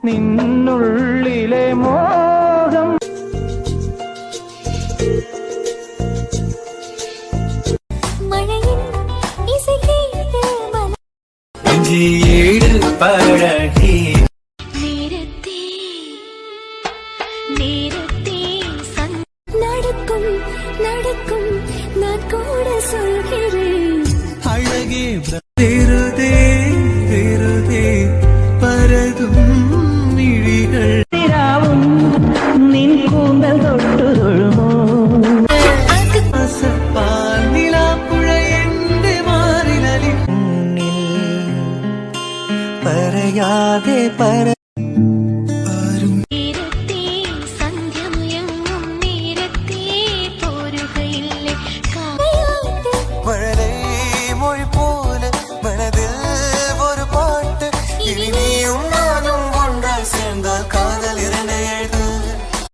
നിന്നുള്ളിലെ മോഹം പഴകി நடக்கும் நடக்கும் நான் கூட சொல்கிறேன் அழகே வெறுதே வெறுதே பரதும் மிழிகள் நின் கூந்தல் தொட்டு தொழுமோ പറയാതെ